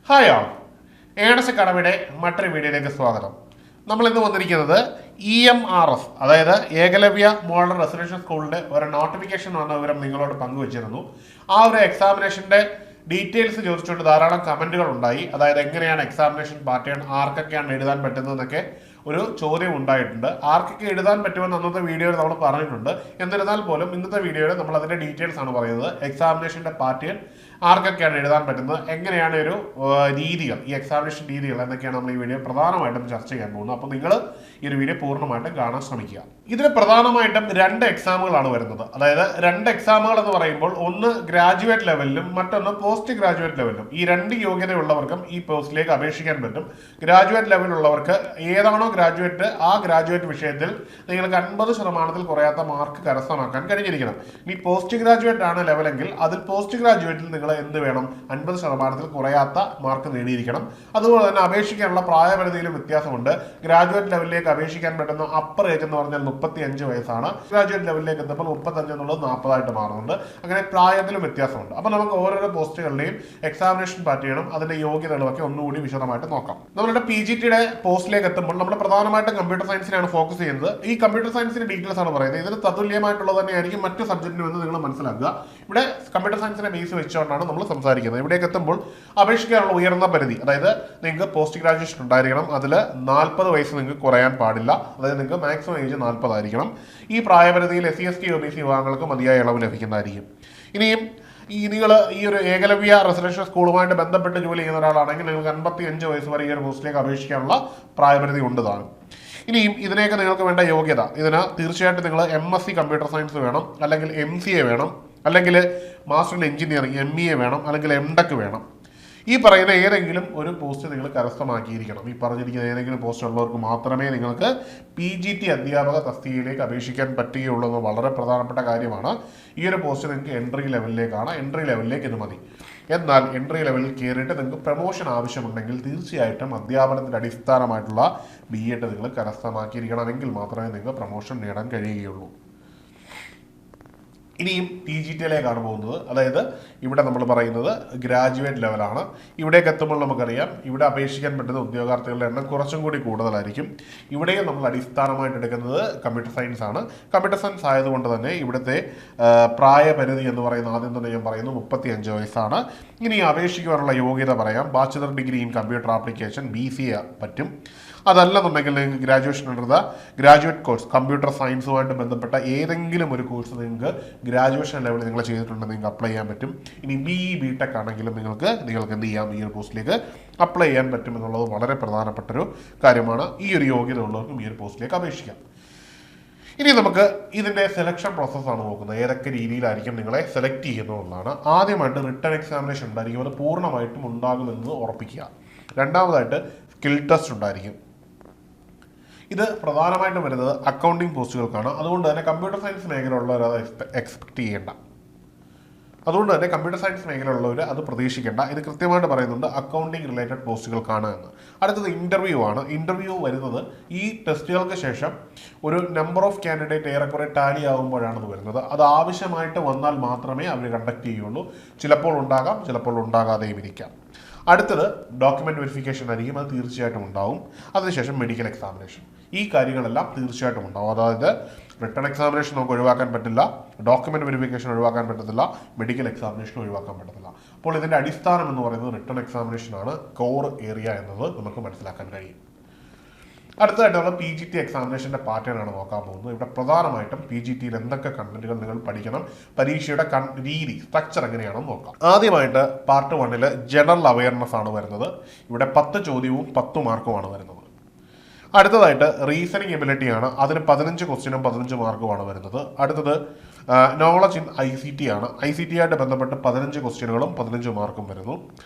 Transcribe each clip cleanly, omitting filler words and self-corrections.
Hi ആൾ earnest അക്കാഡമിയുടെ മറ്റൊരു വീഡിയോയിലേക്ക് സ്വാഗതം. നമ്മൾ ഇന്ന് വന്നിരിക്കുന്നത് EMRS, അതായത് ഏകലവ്യ മോഡൽ റെസിഡൻഷ്യൽ സ്കൂളിൻ്റെ ഒരു നോട്ടിഫിക്കേഷൻ വന്ന വിവരം നിങ്ങളോട് പങ്കുവച്ചിരുന്നു. ആ ഒരു എക്സാമിനേഷൻ്റെ ഡീറ്റെയിൽസ് ചോദിച്ചുകൊണ്ട് ധാരാളം കമൻറ്റുകൾ ഉണ്ടായി. അതായത് എങ്ങനെയാണ് എക്സാമിനേഷൻ പാറ്റേൺ, ആർക്കൊക്കെയാണ് എഴുതാൻ പറ്റുന്നതെന്നൊക്കെ ഒരു ചോദ്യം ഉണ്ടായിട്ടുണ്ട്. ആർക്കൊക്കെ എഴുതാൻ പറ്റുമെന്ന് അന്നത്തെ വീഡിയോയിൽ നമ്മൾ പറഞ്ഞിട്ടുണ്ട്. എന്നിരുന്നാൽ പോലും ഇന്നത്തെ വീഡിയോയിൽ നമ്മൾ അതിൻ്റെ ഡീറ്റെയിൽസ് ആണ് പറയുന്നത്. എക്സാമിനേഷൻ്റെ പാറ്റേൺ, ആർക്കൊക്കെയാണ് എഴുതാൻ പറ്റുന്നത്, എങ്ങനെയാണ് ഒരു രീതികൾ, ഈ എക്സാമിനേഷൻ രീതികൾ എന്നൊക്കെയാണ് നമ്മൾ ഈ വീഡിയോ പ്രധാനമായിട്ടും ചർച്ച ചെയ്യാൻ പോകുന്നത്. അപ്പോൾ നിങ്ങൾ ഈ ഒരു വീഡിയോ പൂർണ്ണമായിട്ടും കാണാൻ ശ്രമിക്കുക. ഇതിൽ പ്രധാനമായിട്ടും 2 എക്സാമുകളാണ് വരുന്നത്. അതായത് 2 എക്സാമുകൾ എന്ന് പറയുമ്പോൾ ഒന്ന് ഗ്രാജുവേറ്റ് ലെവലിലും മറ്റൊന്ന് പോസ്റ്റ് ഗ്രാജുവേറ്റ് ലെവലിലും. ഈ 2 യോഗ്യതയുള്ളവർക്കും ഈ പോസ്റ്റിലേക്ക് അപേക്ഷിക്കാൻ പറ്റും. ഗ്രാജുവേറ്റ് ലെവലിലുള്ളവർക്ക് ഏതാണോ ഗ്രാജുവേറ്റ്, ആ ഗ്രാജുവേറ്റ് വിഷയത്തിൽ നിങ്ങൾക്ക് 50% കുറയാത്ത മാർക്ക് കരസ്ഥമാക്കാൻ കഴിഞ്ഞിരിക്കണം. ഇനി പോസ്റ്റ് ഗ്രാജുവേറ്റ് ആണ് ലെവലെങ്കിൽ അതിൽ പോസ്റ്റ് ഗ്രാജുവേറ്റിൽ നിങ്ങൾ എന്ത് വേണം, 50% കുറയാത്ത മാർക്ക് നേടിയിരിക്കണം. അതുപോലെ തന്നെ അപേക്ഷിക്കാനുള്ള പ്രായപരിധിയിലും വ്യത്യാസമുണ്ട്. ഗ്രാജുവേറ്റ് ലെവലിലേക്ക് അപേക്ഷിക്കാൻ പറ്റുന്ന അപ്പർ ഏജ് എന്ന് പറഞ്ഞാൽ 35 വയസ്സാണ്. ഗ്രാജുവേറ്റ് ലെവലിലേക്ക് എത്തുമ്പോൾ 35 എന്നുള്ളത് 40 ആയിട്ട് മാറുന്നുണ്ട്. അങ്ങനെ പ്രായത്തിലും വ്യത്യാസമുണ്ട്. അപ്പോൾ നമുക്ക് ഓരോരോ പോസ്റ്റുകളുടെയും എക്സാമിനേഷൻ പാറ്റേണും അതിന്റെ യോഗ്യതകളും ഒക്കെ ഒന്നുകൂടി വിശദമായിട്ട് നോക്കാം. നമ്മുടെ PGT-യുടെ പോസ്റ്റിലേക്ക് എത്തുമ്പോൾ നമ്മൾ പ്രധാനമായിട്ടും കമ്പ്യൂട്ടർ സയൻസിനാണ് ഫോക്കസ് ചെയ്യുന്നത്. ഈ കമ്പ്യൂട്ടർ സയൻസിന്റെ ഡീറ്റെയിൽസ് ആണ് പറയുന്നത്. ഇതിന് തതുല്യമായിട്ടുള്ളത് തന്നെയായിരിക്കും മറ്റു സബ്ജക്റ്റിനും എന്ന് നിങ്ങൾ മനസ്സിലാക്കുക. ഇവിടെ കമ്പ്യൂട്ടർ സയൻസിനെ ബേസ് വെച്ചുകൊണ്ടാണ് നമ്മൾ സംസാരിക്കുന്നത്. ഇവിടേക്ക് എത്തുമ്പോൾ അപേക്ഷിക്കാനുള്ള ഉയർന്ന പരിധി, അതായത് നിങ്ങൾക്ക് പോസ്റ്റ് ഗ്രാജുവേഷൻ ഉണ്ടായിരിക്കണം. അതിൽ 40 വയസ്സ് നിങ്ങൾക്ക് കുറയാൻ പാടില്ല. അതായത് നിങ്ങൾക്ക് മാക്സിമം ഏജ് 40 ആയിരിക്കണം. ഈ പ്രായപരിധിയിൽ SC/ST OBC വിഭാഗങ്ങൾക്ക് മതിയായ ഇളവ് ലഭിക്കുന്നതായിരിക്കും. ഇനിയും നിങ്ങൾ ഈ ഒരു ഏകലവ്യ റെസിഡൻഷ്യൽ സ്കൂളുമായിട്ട് ബന്ധപ്പെട്ട് ജോലി ചെയ്യുന്ന ഒരാളാണെങ്കിൽ നിങ്ങൾക്ക് 55 വയസ്സ് വരെ ഈ ഒരു പോസ്റ്റിലേക്ക് അപേക്ഷിക്കാനുള്ള പ്രായപരിധി ഉണ്ടതാണ്. ഇനിയും ഇതിനെയൊക്കെ നിങ്ങൾക്ക് വേണ്ട യോഗ്യത, ഇതിന് തീർച്ചയായിട്ടും നിങ്ങൾ MSc കമ്പ്യൂട്ടർ സയൻസ് വേണം, അല്ലെങ്കിൽ MCA വേണം, അല്ലെങ്കിൽ മാസ്റ്റർ ഇൻ എഞ്ചിനീയറിംഗ് MEA വേണം, അല്ലെങ്കിൽ MTech വേണം. ഈ പറയുന്ന ഏതെങ്കിലും ഒരു പോസ്റ്റ് നിങ്ങൾ കരസ്ഥമാക്കിയിരിക്കണം. ഈ പറഞ്ഞിരിക്കുന്ന ഏതെങ്കിലും പോസ്റ്റ് ഉള്ളവർക്ക് മാത്രമേ നിങ്ങൾക്ക് PGT അധ്യാപക തസ്തികയിലേക്ക് അപേക്ഷിക്കാൻ പറ്റുകയുള്ളൂ എന്ന് വളരെ പ്രധാനപ്പെട്ട കാര്യമാണ്. ഈ ഒരു പോസ്റ്റ് നിങ്ങൾക്ക് എൻട്രി ലെവലിലേക്കാണ്. എൻട്രി ലെവലിലേക്ക് ഇത് മതി. എന്നാൽ എൻട്രി ലെവലിൽ കയറിയിട്ട് നിങ്ങൾക്ക് പ്രൊമോഷൻ ആവശ്യമുണ്ടെങ്കിൽ തീർച്ചയായിട്ടും അധ്യാപനത്തിൻ്റെ അടിസ്ഥാനമായിട്ടുള്ള BEd നിങ്ങൾ കരസ്ഥമാക്കിയിരിക്കണമെങ്കിൽ മാത്രമേ നിങ്ങൾക്ക് പ്രൊമോഷൻ നേടാൻ കഴിയുകയുള്ളൂ. ഇനിയും PGT-യിലേക്കാണ് പോകുന്നത്. അതായത് ഇവിടെ നമ്മൾ പറയുന്നത് ഗ്രാജുവേറ്റ് ലെവലാണ്. ഇവിടേക്ക് എത്തുമ്പോൾ നമുക്കറിയാം ഇവിടെ അപേക്ഷിക്കാൻ പറ്റുന്ന ഉദ്യോഗാർത്ഥികളുടെ എണ്ണം കുറച്ചും കൂടി കൂടുതലായിരിക്കും. ഇവിടെയും നമ്മൾ അടിസ്ഥാനമായിട്ട് എടുക്കുന്നത് കമ്പ്യൂട്ടർ സയൻസ് ആണ്. കമ്പ്യൂട്ടർ സയൻസ് ആയതുകൊണ്ട് തന്നെ ഇവിടുത്തെ പ്രായപരിധി എന്ന് പറയുന്നത് ആദ്യം തന്നെ ഞാൻ പറയുന്നു 35 വയസ്സാണ്. ഇനി അപേക്ഷിക്കുവാനുള്ള യോഗ്യത പറയാം. Bachelor degree in computer application BCA പറ്റും. അതല്ലെന്നുണ്ടെങ്കിൽ നിങ്ങൾക്ക് ഗ്രാജുവേഷൻ എടുത്ത ഗ്രാജുവേറ്റ് കോഴ്സ്, കമ്പ്യൂട്ടർ സയൻസുമായിട്ട് ബന്ധപ്പെട്ട ഏതെങ്കിലും ഒരു കോഴ്സ് നിങ്ങൾക്ക് ഗ്രാജുവേഷൻ ലെവലിൽ നിങ്ങൾ ചെയ്തിട്ടുണ്ടെങ്കിൽ നിങ്ങൾക്ക് അപ്ലൈ ചെയ്യാൻ പറ്റും. ഇനി BE BTech ആണെങ്കിലും നിങ്ങൾക്ക് എന്ത് ചെയ്യാം, ഈ ഒരു പോസ്റ്റിലേക്ക് അപ്ലൈ ചെയ്യാൻ പറ്റും എന്നുള്ളത് വളരെ പ്രധാനപ്പെട്ടൊരു കാര്യമാണ്. ഈ ഒരു യോഗ്യത ഉള്ളവർക്കും ഈ ഒരു പോസ്റ്റിലേക്ക് അപേക്ഷിക്കാം. ഇനി നമുക്ക് ഇതിൻ്റെ സെലക്ഷൻ പ്രോസസ്സാണ് നോക്കുന്നത്. ഏതൊക്കെ രീതിയിലായിരിക്കും നിങ്ങളെ സെലക്ട് ചെയ്യുന്നതെന്നാണ്. ആദ്യമായിട്ട് റിട്ടൺ എക്സാമിനേഷൻ ഉണ്ടായിരിക്കും. അത് പൂർണ്ണമായിട്ടും ഉണ്ടാകുമെന്ന് ഉറപ്പിക്കുക. രണ്ടാമതായിട്ട് സ്കിൽ ടെസ്റ്റ് ഉണ്ടായിരിക്കും. ഇത് പ്രധാനമായിട്ടും വരുന്നത് അക്കൗണ്ടിങ് പോസ്റ്റുകൾക്കാണ്. അതുകൊണ്ട് തന്നെ കമ്പ്യൂട്ടർ സയൻസ് മേഖലയുള്ളവർ അത് എക്സ്പെക്ട് ചെയ്യേണ്ട. അതുകൊണ്ട് തന്നെ കമ്പ്യൂട്ടർ സയൻസ് മേഖലയുള്ളവർ അത് പ്രതീക്ഷിക്കേണ്ട. ഇത് കൃത്യമായിട്ട് പറയുന്നുണ്ട് അക്കൗണ്ടിങ് റിലേറ്റഡ് പോസ്റ്റുകൾക്കാണ് എന്ന്. അടുത്തത് ഇൻ്റർവ്യൂ ആണ്. ഇൻ്റർവ്യൂ വരുന്നത് ഈ ടെസ്റ്റുകൾക്ക് ശേഷം ഒരു നമ്പർ ഓഫ് കാൻഡിഡേറ്റ് ഏറെക്കുറെ ടാലി ആകുമ്പോഴാണ് ഇത് വരുന്നത്. അത് ആവശ്യമായിട്ട് വന്നാൽ മാത്രമേ അവർ കണ്ടക്ട് ചെയ്യുള്ളൂ. ചിലപ്പോൾ ഉണ്ടാകാം, ചിലപ്പോൾ ഉണ്ടാകാതെയും ഇരിക്കാം. അടുത്തത് ഡോക്യുമെൻറ്റ് വെരിഫിക്കേഷൻ ആയിരിക്കും. അത് തീർച്ചയായിട്ടും ഉണ്ടാവും. അതിനുശേഷം മെഡിക്കൽ എക്സാമിനേഷൻ. ഈ കാര്യങ്ങളെല്ലാം തീർച്ചയായിട്ടും ഉണ്ടാവും. അതായത് റിട്ടൺ എക്സാമിനേഷൻ നമുക്ക് ഒഴിവാക്കാൻ പറ്റില്ല, ഡോക്യുമെൻറ്റ് വെരിഫിക്കേഷൻ ഒഴിവാക്കാൻ പറ്റത്തില്ല, മെഡിക്കൽ എക്സാമിനേഷൻ ഒഴിവാക്കാൻ പറ്റത്തില്ല. അപ്പോൾ ഇതിൻ്റെ അടിസ്ഥാനം എന്ന് പറയുന്നത് റിട്ടൺ എക്സാമിനേഷനാണ്. കോർ ഏരിയ എന്നത് നമുക്ക് മനസ്സിലാക്കാൻ കഴിയും. അടുത്തതായിട്ട് നമ്മൾ PGT എക്സാമിനേഷൻ്റെ പാറ്റേൺ ആണ് നോക്കാൻ പോകുന്നത്. ഇവിടെ പ്രധാനമായിട്ടും PGT-യിൽ എന്തൊക്കെ കണ്ടന്റുകൾ നിങ്ങൾ പഠിക്കണം, പരീക്ഷയുടെ രീതി, സ്ട്രക്ചർ എങ്ങനെയാണെന്ന് നോക്കാം. ആദ്യമായിട്ട് പാർട്ട് 1-ൽ ജനറൽ അവയർനെസ് ആണ് വരുന്നത്. ഇവിടെ 10 ചോദ്യവും 10 മാർക്കുമാണ് വരുന്നത്. അടുത്തതായിട്ട് റീസണിങ് എബിലിറ്റി ആണ്. അതിന് 15 ക്വസ്റ്റ്യനും 15 മാർക്കുമാണ് വരുന്നത്. അടുത്തത് നോളജ് ഇൻ ICT ആണ്. ICT ആയിട്ട് ബന്ധപ്പെട്ട് 15 ക്വസ്റ്റ്യനുകളും 15 മാർക്കും വരുന്നു.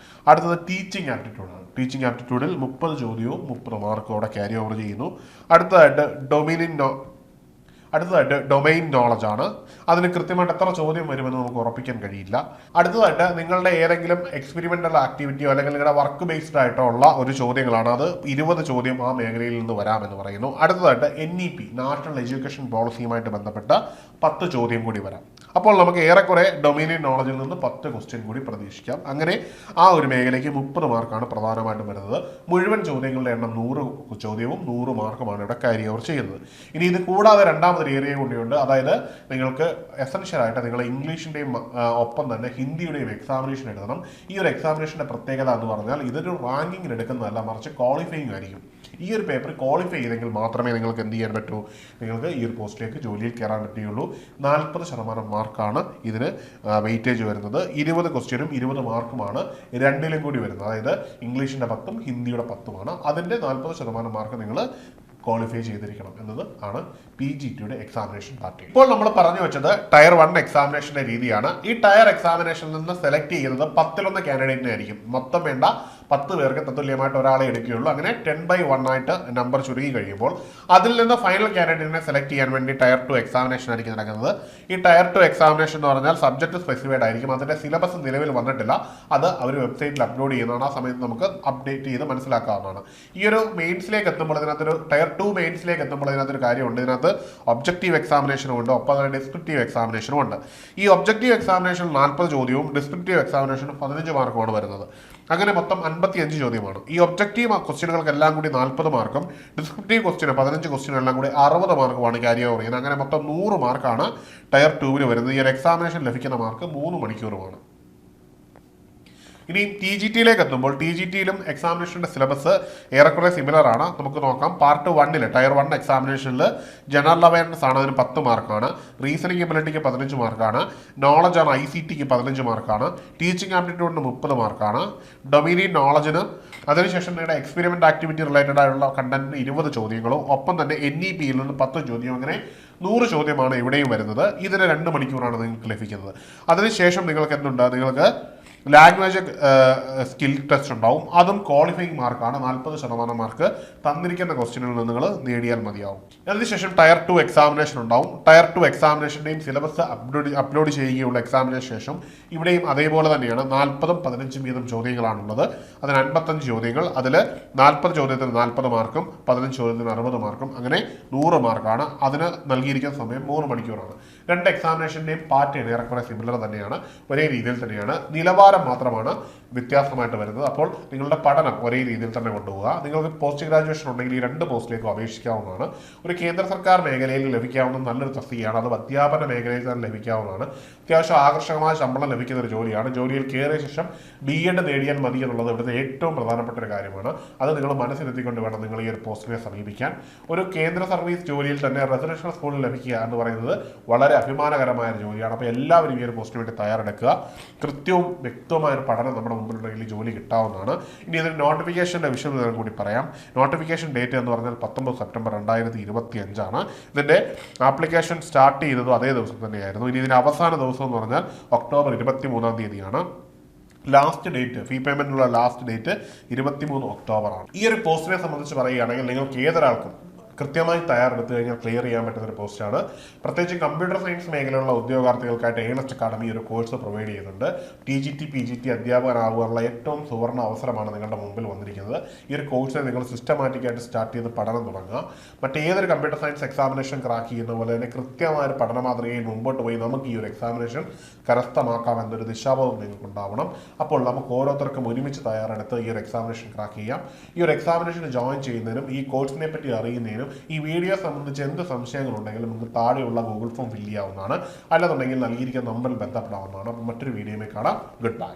അടുത്തത് ടീച്ചിങ് ആപ്റ്റിറ്റ്യൂഡാണ്. ടീച്ചിങ് ആപ്റ്റിറ്റ്യൂഡിൽ 30 ചോദ്യവും 30 മാർക്കും അവിടെ ക്യാരി ഓവർ ചെയ്യുന്നു. അടുത്തതായിട്ട് ഡൊമൈൻ നോളജ് ആണ്. അതിന് കൃത്യമായിട്ട് എത്ര ചോദ്യം വരുമെന്ന് നമുക്ക് ഉറപ്പിക്കാൻ കഴിയില്ല. അടുത്തതായിട്ട് നിങ്ങളുടെ ഏതെങ്കിലും എക്സ്പെരിമെൻ്റൽ ആക്ടിവിറ്റിയോ അല്ലെങ്കിൽ നിങ്ങളുടെ വർക്ക് ബേസ്ഡ് ആയിട്ടോ ഉള്ള ഒരു ചോദ്യങ്ങളാണ്. അത് 20 ചോദ്യം ആ മേഖലയിൽ നിന്ന് വരാമെന്ന് പറയുന്നു. അടുത്തതായിട്ട് NEP നാഷണൽ എഡ്യൂക്കേഷൻ പോളിസിയുമായിട്ട് ബന്ധപ്പെട്ട 10 ചോദ്യം കൂടി വരാം. അപ്പോൾ നമുക്ക് ഏറെക്കുറെ ഡൊമീനിയൻ നോളജിൽ നിന്ന് 10 ക്വസ്റ്റ്യൻ കൂടി പ്രതീക്ഷിക്കാം. അങ്ങനെ ആ ഒരു മേഖലയ്ക്ക് 30 മാർക്കാണ് പ്രധാനമായിട്ടും വരുന്നത്. മുഴുവൻ ചോദ്യങ്ങളുടെ എണ്ണം 100 ചോദ്യവും 100 മാർക്കുമാണ് ഇവിടെ ക്യാരി ഓവർ ചെയ്യുന്നത്. ഇനി ഇത് കൂടാതെ രണ്ടാമതൊരു ഏരിയ കൂടിയുണ്ട്. അതായത് നിങ്ങൾക്ക് എസൻഷ്യലായിട്ട് നിങ്ങൾ ഇംഗ്ലീഷിൻ്റെയും ഒപ്പം തന്നെ ഹിന്ദിയുടെയും എക്സാമിനേഷൻ എഴുതണം. ഈ ഒരു എക്സാമിനേഷൻ്റെ പ്രത്യേകത എന്ന് പറഞ്ഞാൽ ഇതൊരു റാങ്കിങ്ങിന് എടുക്കുന്നതല്ല, മറിച്ച് ക്വാളിഫയിങ് ആയിരിക്കും. ഈ ഒരു പേപ്പർ ക്വാളിഫൈ ചെയ്തെങ്കിൽ മാത്രമേ നിങ്ങൾക്ക് എന്ത് ചെയ്യാൻ പറ്റൂ, നിങ്ങൾക്ക് ഈ ഒരു പോസ്റ്റിലേക്ക് ജോലിയിൽ കയറാൻ പറ്റുകയുള്ളൂ. 40% മാർക്കാണ് ഇതിന് വെയിറ്റേജ് വരുന്നത്. 20 ക്വസ്റ്റ്യനും 20 മാർക്കുമാണ് രണ്ടിലും കൂടി വരുന്നത്. അതായത് ഇംഗ്ലീഷിൻ്റെ 10ഉം ഹിന്ദിയുടെ 10ഉമാണ്. അതിൻ്റെ 40% മാർക്ക് നിങ്ങൾ ക്വാളിഫൈ ചെയ്തിരിക്കണം എന്നത് ആണ് PGTയുടെ എക്സാമിനേഷൻ പാറ്റേൺ. ഇപ്പോൾ നമ്മൾ പറഞ്ഞു വെച്ചത് ടയർ 1 എക്സാമിനേഷൻ്റെ രീതിയാണ്. ഈ ടയർ എക്സാമിനേഷനിൽ നിന്ന് സെലക്ട് ചെയ്യുന്നത് 10-1 കാൻഡിഡേറ്റിനെ ആയിരിക്കും. മൊത്തം വേണ്ട 10 പേർക്ക് തത്തുല്യമായിട്ട് ഒരാളെ എടുക്കുകയുള്ളൂ. അങ്ങനെ 10/1 ആയിട്ട് നമ്പർ ചുരുങ്ങി കഴിയുമ്പോൾ അതിൽ നിന്ന് ഫൈനൽ കാൻഡിഡേറ്റിനെ സെലക്ട് ചെയ്യാൻ വേണ്ടി ടയർ 2 എക്സാമിനേഷൻ ആയിരിക്കും നടക്കുന്നത്. ഈ ടയർ 2 എക്സാമിനേഷൻ എന്ന് പറഞ്ഞാൽ സബ്ജക്ട് സ്പെസിഫൈഡ് ആയിരിക്കും. അതിൻ്റെ സിലബസ് നിലവിൽ വന്നിട്ടില്ല, അത് അവർ വെബ്സൈറ്റിൽ അപ്ലോഡ് ചെയ്യുന്നതാണ്. ആ സമയത്ത് നമുക്ക് അപ്ഡേറ്റ് ചെയ്ത് മനസ്സിലാക്കാവുന്നതാണ്. ഈ ഒരു മെയിൻസിലേക്ക് എത്തുമ്പോൾ ഇതിനകത്തൊരു ടയർ 2 മെയിൻസിലേക്ക് എത്തുമ്പോൾ ഇതിനകത്തൊരു കാര്യമുണ്ട്. ഇതിനകത്ത് ഒബ്ജക്റ്റീവ് എക്സാമിനേഷനും ഉണ്ട്, ഒപ്പം തന്നെ ഡിസ്ക്രിപ്റ്റീവ് എക്സാമിനേഷനും ഉണ്ട്. ഈ ഒബ്ജക്റ്റീവ് എക്സാമിനേഷൻ 40 ചോദ്യവും ഡിസ്ക്രിപ്റ്റീവ് എക്സാമിനേഷന് 15 മാർക്കുമാണ് വരുന്നത്. അങ്ങനെ മൊത്തം 55 ചോദ്യമാണ്. ഈ ഒബ്ജക്റ്റീവ് ക്വസ്റ്റ്യനുകൾക്കെല്ലാം കൂടി 40 മാർക്കും ഡിസ്ക്രിപ്റ്റീവ് ക്വസ്റ്റ്യന് 15 ക്വസ്റ്റ്യൻ എല്ലാം കൂടി 60 മാർക്കുമാണ് ക്യാരി ഓവർ ചെയ്യുന്നത്. അങ്ങനെ മൊത്തം 100 മാർക്കാണ് ടയർ 2 വരുന്നത്. ഈ ഒരു എക്സാമിനേഷൻ ലഭിക്കുന്ന മാർക്ക് 3 മണിക്കൂറുമാണ്. ഇനി TGTയിലേക്ക് എത്തുമ്പോൾ TGTയിലും എക്സാമിനേഷൻ്റെ സിലബസ് ഏറെക്കുറെ സിമിലർ ആണ്. നമുക്ക് നോക്കാം. പാർട്ട് 1 ടയർ 1 എക്സാമിനേഷനിൽ ജനറൽ അവയർനെസ് ആണ്, അതിന് 10 മാർക്കാണ്. റീസണിങ് എബിലിറ്റിക്ക് 15 മാർക്കാണ്. നോളജ് ആണ് ICTക്ക് 15 മാർക്കാണ്. ടീച്ചിങ് ആപ്റ്റിറ്റ്യൂഡിന് 30 മാർക്കാണ്. ഡൊമീനിയൻ നോളജിന് അതിനുശേഷം നിങ്ങളുടെ എക്സ്പെരിമെൻ്റ് ആക്ടിവിറ്റി റിലേറ്റഡ് ആയിട്ടുള്ള കണ്ടന്റിന് 20 ചോദ്യങ്ങളും ഒപ്പം തന്നെ NEPയിൽ നിന്ന് 10 ചോദ്യവും, അങ്ങനെ 100 ചോദ്യമാണ് ഇവിടെയും വരുന്നത്. ഇതിന് 2 മണിക്കൂറാണ് നിങ്ങൾക്ക് ലഭിക്കുന്നത്. അതിനുശേഷം നിങ്ങൾക്ക് എന്തുണ്ട്, നിങ്ങൾക്ക് ലാംഗ്വേജ് സ്കിൽ ടെസ്റ്റ് ഉണ്ടാവും. അതും ക്വാളിഫയിങ് മാർക്കാണ്. 40% മാർക്ക് തന്നിരിക്കുന്ന ക്വസ്റ്റ്യനിൽ നിന്ന് നിങ്ങൾ നേടിയാൽ മതിയാവും. അതിനുശേഷം ടയർ 2 എക്സാമിനേഷൻ ഉണ്ടാവും. ടയർ 2 എക്സാമിനേഷൻ്റെയും സിലബസ് അപ്ലോഡ് ചെയ്യുകയുള്ള എക്സാമിനേഷൻ ശേഷം ഇവിടെയും അതേപോലെ തന്നെയാണ്. 40ഉം 15ഉം വീതം ചോദ്യങ്ങളാണുള്ളത്. അതിന് 55 ചോദ്യങ്ങൾ. അതിൽ 40 ചോദ്യത്തിന് 40 മാർക്കും 15 ചോദ്യത്തിന് 60 മാർക്കും, അങ്ങനെ 100 മാർക്കാണ്. അതിന് നൽകിയിരിക്കുന്ന സമയം 3 മണിക്കൂറാണ്. രണ്ട് എക്സാമിനേഷൻ്റെയും പാറ്റേൺ ഏറെക്കുറെ സിമിലർ തന്നെയാണ്, ഒരേ രീതിയിൽ തന്നെയാണ്. നിലവാരം മാത്രമാണ് വ്യത്യാസമായിട്ട് വരുന്നത്. അപ്പോൾ നിങ്ങളുടെ പഠനം ഒരേ രീതിയിൽ തന്നെ കൊണ്ടുപോകുക. നിങ്ങൾക്ക് പോസ്റ്റ് ഗ്രാജുവേഷൻ ഉണ്ടെങ്കിൽ ഈ 2 പോസ്റ്റിലേക്ക് അപേക്ഷിക്കാവുന്നതാണ്. ഒരു കേന്ദ്ര സർക്കാർ മേഖലയിൽ ലഭിക്കാവുന്ന നല്ലൊരു തസ്തികയാണ്. അത് അധ്യാപന മേഖലയിൽ തന്നെ ലഭിക്കാവുന്നതാണ്. അത്യാവശ്യം ആകർഷകമായ ശമ്പളം ലഭിക്കുന്ന ഒരു ജോലിയാണ്. ജോലിയിൽ കയറിയ ശേഷം BEd നേടിയാൽ മതി എന്നുള്ളത് ഇവിടുത്തെ ഏറ്റവും പ്രധാനപ്പെട്ട ഒരു കാര്യമാണ്. അത് നിങ്ങൾ മനസ്സിലെത്തിക്കൊണ്ട് വേണം നിങ്ങൾ ഈ ഒരു പോസ്റ്റിനെ സമീപിക്കാൻ. ഒരു കേന്ദ്ര സർവീസ് ജോലിയിൽ തന്നെ റെസിഡൻഷ്യൽ സ്കൂളിൽ ലഭിക്കുക എന്ന് പറയുന്നത് വളരെ അഭിമാനകരമായ ഒരു ജോലിയാണ്. അപ്പോൾ എല്ലാവരും ഈ ഒരു പോസ്റ്റിന് വേണ്ടി തയ്യാറെടുക്കുക. കൃത്യവും വ്യക്തമായ ഒരു പഠനം നമ്മുടെ മുമ്പിലുണ്ടെങ്കിൽ ജോലി കിട്ടാവുന്നതാണ്. ഇനി ഇതിന് നോട്ടിഫിക്കേഷൻ്റെ വിഷയം കൂടി പറയാം. നോട്ടിഫിക്കേഷൻ ഡേറ്റ് എന്ന് പറഞ്ഞാൽ 19 സെപ്റ്റംബർ 2025 ഇതിൻ്റെ ആപ്ലിക്കേഷൻ സ്റ്റാർട്ട് ചെയ്തതും അതേ ദിവസം തന്നെയായിരുന്നു. ഇനി ഇതിൻ്റെ അവസാന ദിവസം എന്ന് പറഞ്ഞാൽ ഒക്ടോബർ 23 ലാസ്റ്റ് ഡേറ്റ്, ഫീ പേയ്മെൻറ്റിനുള്ള ലാസ്റ്റ് ഡേറ്റ് 23 ഒക്ടോബറാണ്. ഈ ഒരു പോസ്റ്റിനെ സംബന്ധിച്ച് പറയുകയാണെങ്കിൽ നിങ്ങൾക്ക് ഏതൊരാൾക്കും കൃത്യമായി തയ്യാറെടുത്ത് കഴിഞ്ഞാൽ ക്ലിയർ ചെയ്യാൻ പറ്റുന്ന ഒരു പോസ്റ്റാണ്. പ്രത്യേകിച്ച് കമ്പ്യൂട്ടർ സയൻസ് മേഖലയിലുള്ള ഉദ്യോഗാർത്ഥികൾക്കായിട്ട് ഏണസ്റ്റ് അക്കാഡമി ഒരു കോഴ്സ് പ്രൊവൈഡ് ചെയ്യുന്നുണ്ട്. TGT PGT അധ്യാപകനാകാനുള്ള ഏറ്റവും സുവർണ്ണ അവസരമാണ് നിങ്ങളുടെ മുമ്പിൽ വന്നിരിക്കുന്നത്. ഈ ഒരു കോഴ്സിനെ നിങ്ങൾ സിസ്റ്റമാറ്റിക്കായിട്ട് സ്റ്റാർട്ട് ചെയ്ത് പഠനം തുടങ്ങുക. മറ്റേതൊരു കമ്പ്യൂട്ടർ സയൻസ് എക്സാമിനേഷൻ ക്രാക്ക് ചെയ്യുന്ന പോലെ തന്നെ കൃത്യമായ ഒരു പഠന മാതൃകയിൽ മുമ്പോട്ട് പോയി നമുക്ക് ഈ ഒരു എക്സാമിനേഷൻ കരസ്ഥമാക്കാം എന്നൊരു ദിശാബോധം നിങ്ങൾക്കുണ്ടാവണം. അപ്പോൾ നമുക്ക് ഓരോരുത്തർക്കും ഒരുമിച്ച് തയ്യാറെടുത്ത് ഈ ഒരു എക്സാമിനേഷൻ ക്രാക്ക് ചെയ്യാം. ഈ ഒരു എക്സാമിനേഷന് ജോയിൻ ചെയ്യുന്നതിനും ഈ കോഴ്സിനെ പറ്റി അറിയുന്നതിനും ഈ വീഡിയോ സംബന്ധിച്ച് എന്ത് സംശയങ്ങളുണ്ടെങ്കിലും നിങ്ങൾക്ക് താഴെയുള്ള ഗൂഗിൾ ഫോം ഫില്ല് ചെയ്യാവുന്നതാണ്. അല്ലാന്നുണ്ടെങ്കിൽ നൽകിയിരിക്കുന്ന നമ്പറിൽ ബന്ധപ്പെടാവുന്നതാണ്. അപ്പോൾ മറ്റൊരു വീഡിയോയിൽ കാണാം. Good bye.